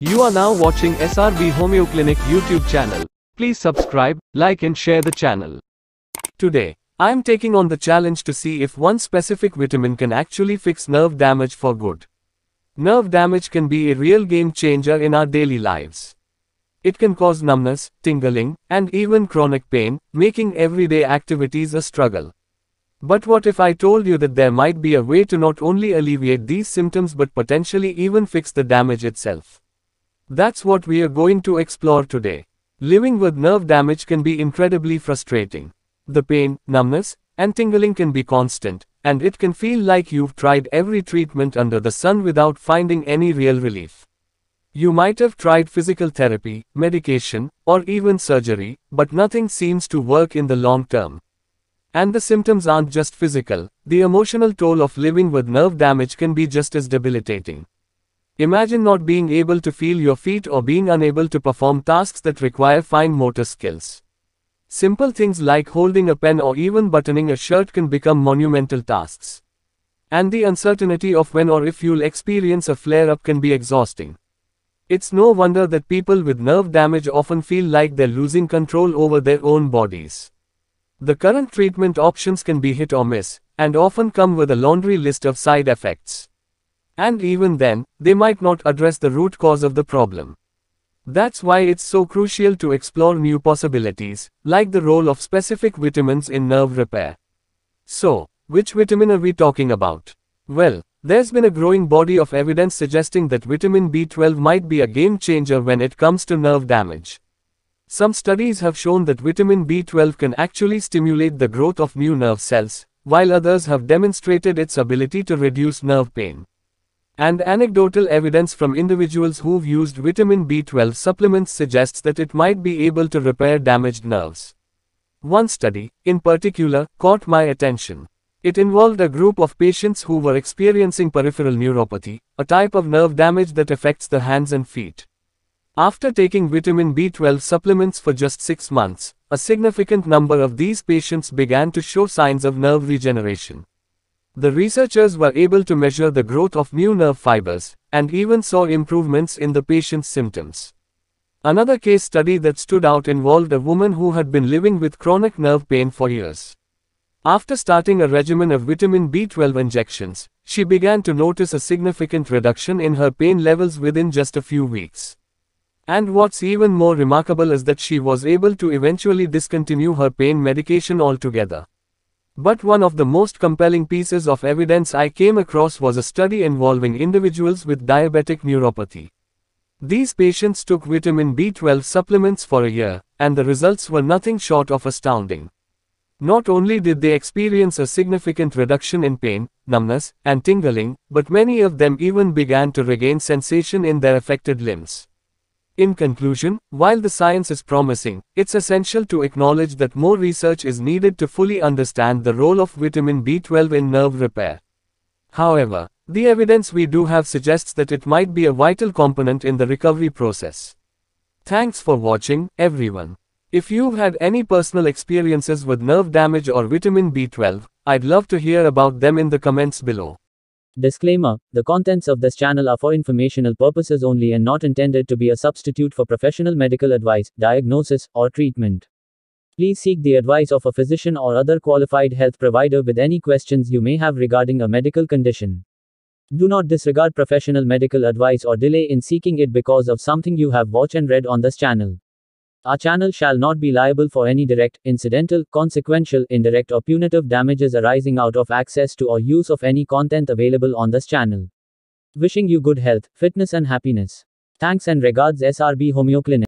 You are now watching SRB Homeo Clinic YouTube channel. Please subscribe, like and share the channel. Today, I am taking on the challenge to see if one specific vitamin can actually fix nerve damage for good. Nerve damage can be a real game changer in our daily lives. It can cause numbness, tingling, and even chronic pain, making everyday activities a struggle. But what if I told you that there might be a way to not only alleviate these symptoms but potentially even fix the damage itself? That's what we are going to explore today. Living with nerve damage can be incredibly frustrating. The pain, numbness, and tingling can be constant, and it can feel like you've tried every treatment under the sun without finding any real relief. You might have tried physical therapy, medication, or even surgery, but nothing seems to work in the long term. And the symptoms aren't just physical, the emotional toll of living with nerve damage can be just as debilitating. Imagine not being able to feel your feet or being unable to perform tasks that require fine motor skills. Simple things like holding a pen or even buttoning a shirt can become monumental tasks. And the uncertainty of when or if you'll experience a flare-up can be exhausting. It's no wonder that people with nerve damage often feel like they're losing control over their own bodies. The current treatment options can be hit or miss, and often come with a laundry list of side effects. And even then, they might not address the root cause of the problem. That's why it's so crucial to explore new possibilities, like the role of specific vitamins in nerve repair. So, which vitamin are we talking about? Well, there's been a growing body of evidence suggesting that vitamin B12 might be a game changer when it comes to nerve damage. Some studies have shown that vitamin B12 can actually stimulate the growth of new nerve cells, while others have demonstrated its ability to reduce nerve pain. And anecdotal evidence from individuals who've used vitamin B12 supplements suggests that it might be able to repair damaged nerves. One study, in particular, caught my attention. It involved a group of patients who were experiencing peripheral neuropathy, a type of nerve damage that affects the hands and feet. After taking vitamin B12 supplements for just 6 months, a significant number of these patients began to show signs of nerve regeneration. The researchers were able to measure the growth of new nerve fibers, and even saw improvements in the patient's symptoms. Another case study that stood out involved a woman who had been living with chronic nerve pain for years. After starting a regimen of vitamin B12 injections, she began to notice a significant reduction in her pain levels within just a few weeks. And what's even more remarkable is that she was able to eventually discontinue her pain medication altogether. But one of the most compelling pieces of evidence I came across was a study involving individuals with diabetic neuropathy. These patients took vitamin B12 supplements for a year, and the results were nothing short of astounding. Not only did they experience a significant reduction in pain, numbness, and tingling, but many of them even began to regain sensation in their affected limbs. In conclusion, while the science is promising, it's essential to acknowledge that more research is needed to fully understand the role of vitamin B12 in nerve repair. However, the evidence we do have suggests that it might be a vital component in the recovery process. Thanks for watching, everyone. If you've had any personal experiences with nerve damage or vitamin B12, I'd love to hear about them in the comments below. Disclaimer: the contents of this channel are for informational purposes only and not intended to be a substitute for professional medical advice, diagnosis, or treatment. Please seek the advice of a physician or other qualified health provider with any questions you may have regarding a medical condition. Do not disregard professional medical advice or delay in seeking it because of something you have watched and read on this channel. Our channel shall not be liable for any direct, incidental, consequential, indirect or punitive damages arising out of access to or use of any content available on this channel. Wishing you good health, fitness and happiness. Thanks and regards, SRB Homeo Clinic.